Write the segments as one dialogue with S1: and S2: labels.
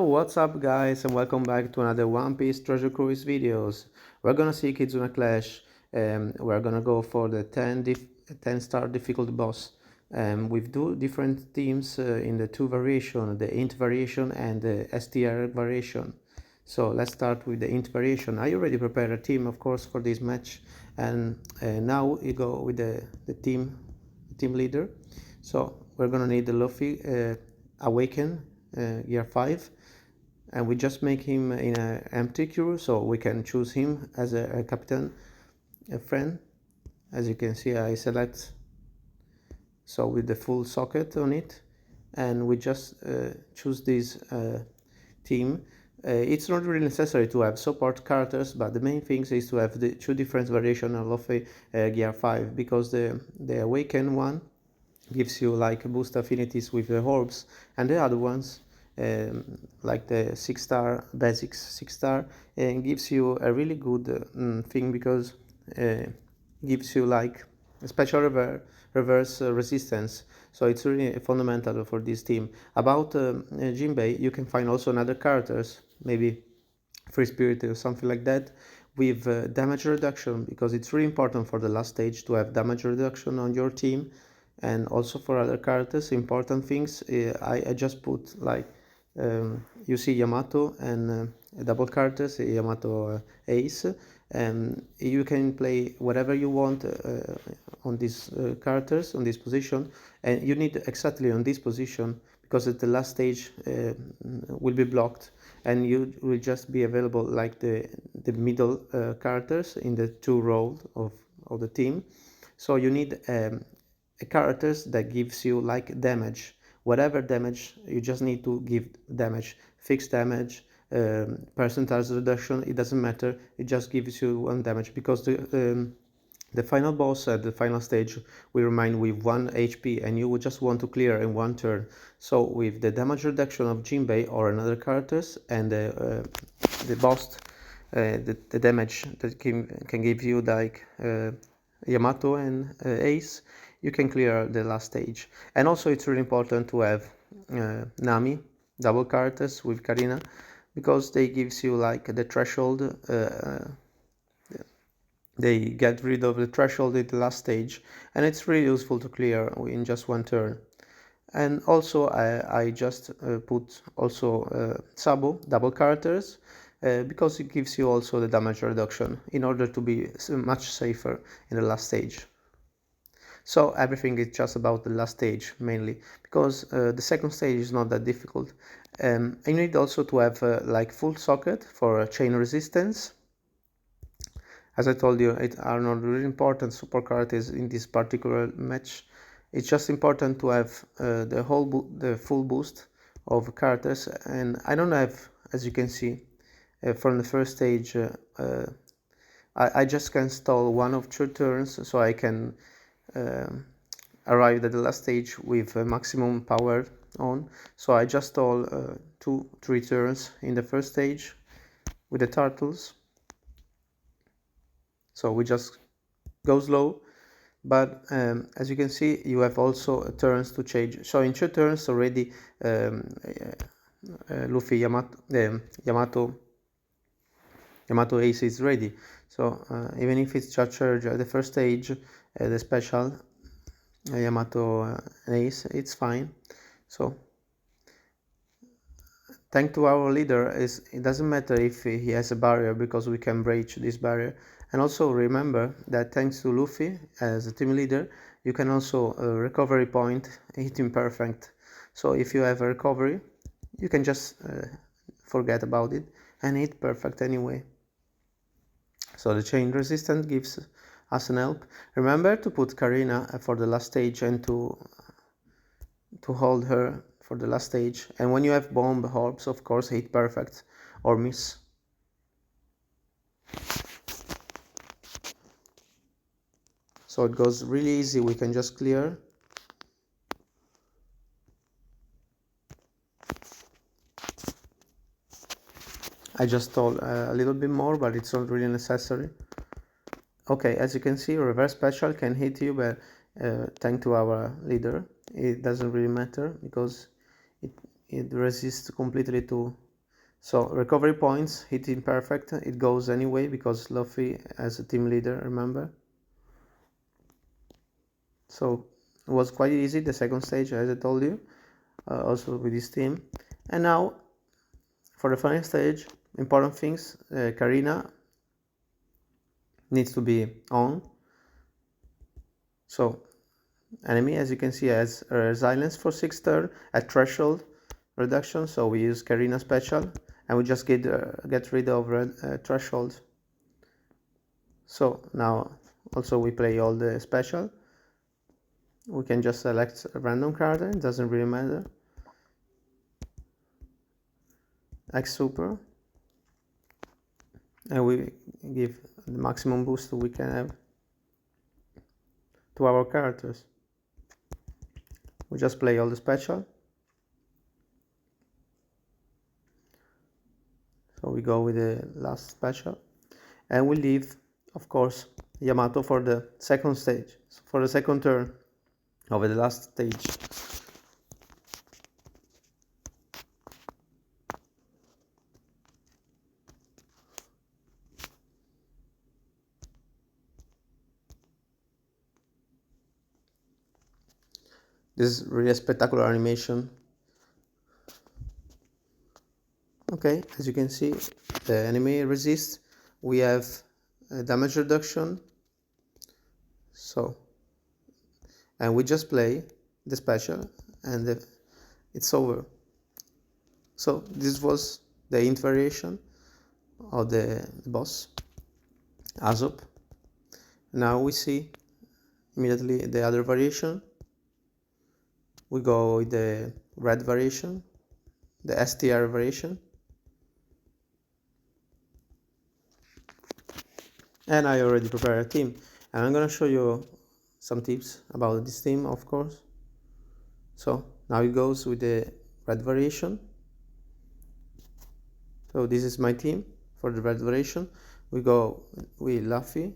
S1: What's up guys, and welcome back to another One Piece Treasure Cruise videos. We're gonna see Kizuna Clash. We're gonna go for the 10 star difficult boss. With two different teams in the two variation, the int variation and the STR variation. So let's start with the int variation. I already prepared a team, of course, for this match, and now we go with the team leader. So we're gonna need the Luffy Awaken Gear 5, and we just make him in an empty queue, so we can choose him as a captain, a friend. As you can see, I select so with the full socket on it, and we just choose this team. It's not really necessary to have support characters, but the main thing is to have the two different variations of Luffy Gear 5, because the Awaken one gives you like boost affinities with the orbs, and the other ones like the 6-star basics 6-star gives you a really good thing, because gives you like a special reverse resistance. So it's really fundamental for this team. About Jinbei, you can find also another characters, maybe Free Spirit or something like that, with damage reduction, because it's really important for the last stage to have damage reduction on your team. And also for other characters, important things, I just put like you see Yamato and double characters, Yamato Ace, and you can play whatever you want on these characters on this position, and you need exactly on this position, because at the last stage will be blocked, and you will just be available like the middle characters in the two rows of the team. So you need characters that gives you like damage, whatever damage, you just need to give damage, fixed damage, percentage reduction, it doesn't matter, it just gives you one damage, because the final boss at the final stage will remain with 1 HP, and you would just want to clear in one turn. So with the damage reduction of Jinbei or another characters, and the boss, the damage that can give you like Yamato and Ace, you can clear the last stage. And also it's really important to have Nami double characters with Karina, because they gives you like the threshold, they get rid of the threshold at the last stage, and it's really useful to clear in just one turn. And also I just put also Sabo double characters, because it gives you also the damage reduction in order to be much safer in the last stage. So everything is just about the last stage mainly, because the second stage is not that difficult. You need also to have like full socket for chain resistance. As I told you, it are not really important support characters in this particular match. It's just important to have the full boost of characters, and I don't have, as you can see from the first stage, I just can stall one of 2 turns, so I can arrive at the last stage with maximum power on. So I just stall 2-3 turns in the first stage with the turtles. So we just go slow, but as you can see, you have also turns to change. So in 2 turns already, Luffy Yamato Ace is ready. So even if it's just charged at the first stage, the special Yamato Ace, it's fine. So thanks to our leader, it doesn't matter if he has a barrier, because we can breach this barrier. And also remember that thanks to Luffy as a team leader, you can also recovery point hit him perfect. So if you have a recovery, you can just forget about it and hit perfect anyway. So the chain resistance gives us an help. Remember to put Karina for the last stage, and to hold her for the last stage. And when you have bomb orbs, of course, hit perfect or miss. So it goes really easy, we can just clear. I just told a little bit more, but it's not really necessary. Okay, as you can see, reverse special can hit you, but thanks to our leader, it doesn't really matter, because it resists completely to So recovery points, hit imperfect, it goes anyway because Luffy as a team leader, remember? So it was quite easy, the second stage, as I told you, also with this team. And now for the final stage, important things, Karina needs to be on. So enemy, as you can see, has a resilience for 6 turn, a threshold reduction, so we use Karina special and we just get rid of threshold. So now also we play all the special. We can just select a random card, it doesn't really matter. X super, and we give the maximum boost we can have to our characters. We just play all the special. So we go with the last special and we leave, of course, Yamato for the second stage, for the second turn of the last stage. This is really a spectacular animation. Okay, as you can see, the enemy resists. We have damage reduction. So, and we just play the special and it's over. So this was the int variation of the boss, Aesop. Now we see immediately the other variation. We go with the red variation, the STR variation. And I already prepared a theme. And I'm gonna show you some tips about this theme, of course. So now it goes with the red variation. So this is my theme for the red variation. We go with Luffy.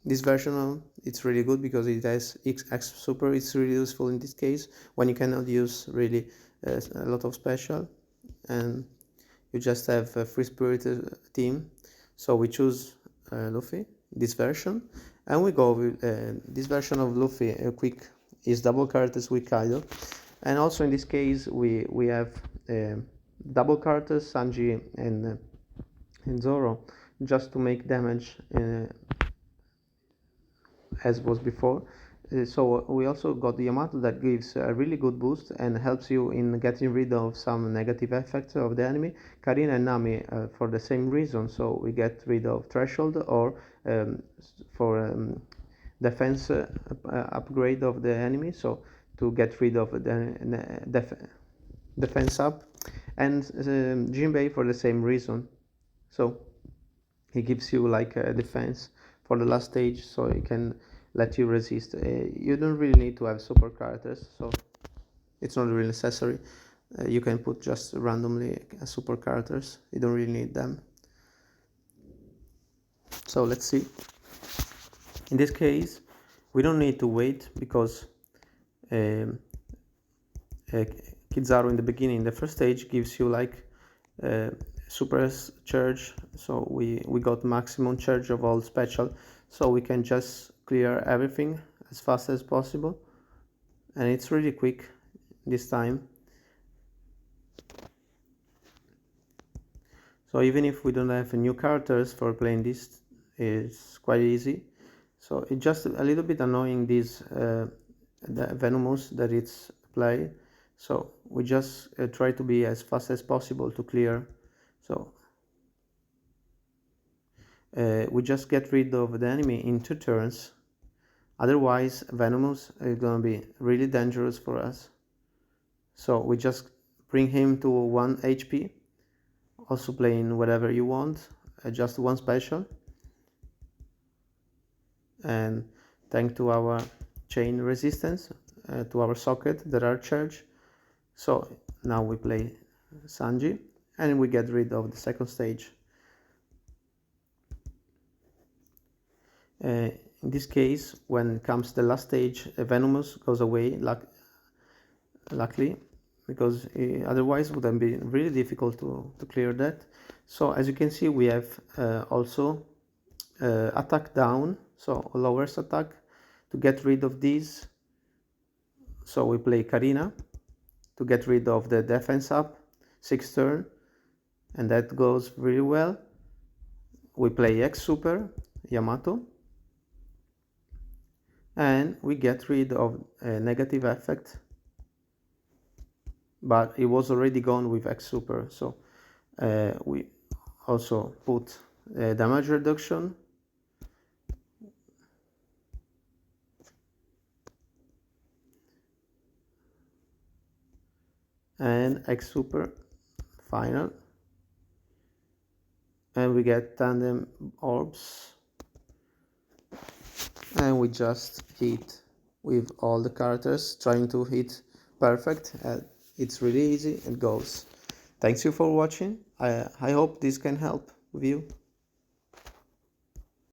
S1: This version it's really good because it has X super. It's really useful in this case when you cannot use really a lot of special and you just have a free spirited team. So we choose Luffy, this version, and we go with this version of Luffy. Quick is double characters with Kaido, and also in this case we have double characters Sanji and Zoro, just to make damage as was before. So we also got the Yamato that gives a really good boost and helps you in getting rid of some negative effects of the enemy. Karina and Nami for the same reason, so we get rid of threshold or for defense upgrade of the enemy, so to get rid of the defense up, and Jinbei for the same reason, so he gives you like a defense for the last stage, so it can let you resist. You don't really need to have super characters, so it's not really necessary. You can put just randomly super characters, you don't really need them. So let's see. In this case we don't need to wait because Kizaru in the beginning, the first stage, gives you like super charge, so we got maximum charge of all special, so we can just clear everything as fast as possible, and it's really quick this time. So even if we don't have new characters for playing this, it's quite easy. So it's just a little bit annoying this the Venomous that it's played, so we just try to be as fast as possible to clear. So we just get rid of the enemy in 2 turns, otherwise Venomous is gonna be really dangerous for us. So we just bring him to 1 HP, also playing whatever you want, just 1 special, and thanks to our chain resistance to our socket that are charged. So now we play Sanji and we get rid of the second stage. In this case, when comes the last stage, Venomous goes away, luckily, because otherwise it would have been really difficult to clear that. So as you can see, we have also attack down, so lowers attack. To get rid of these, so we play Karina to get rid of the defense up 6 turn, and that goes really well. We play X Super Yamato, and we get rid of a negative effect, but it was already gone with X Super. So we also put damage reduction, and X Super final, and we get tandem orbs, and we just hit with all the characters, trying to hit perfect. It's really easy and goes. Thanks you for watching. I hope this can help with you.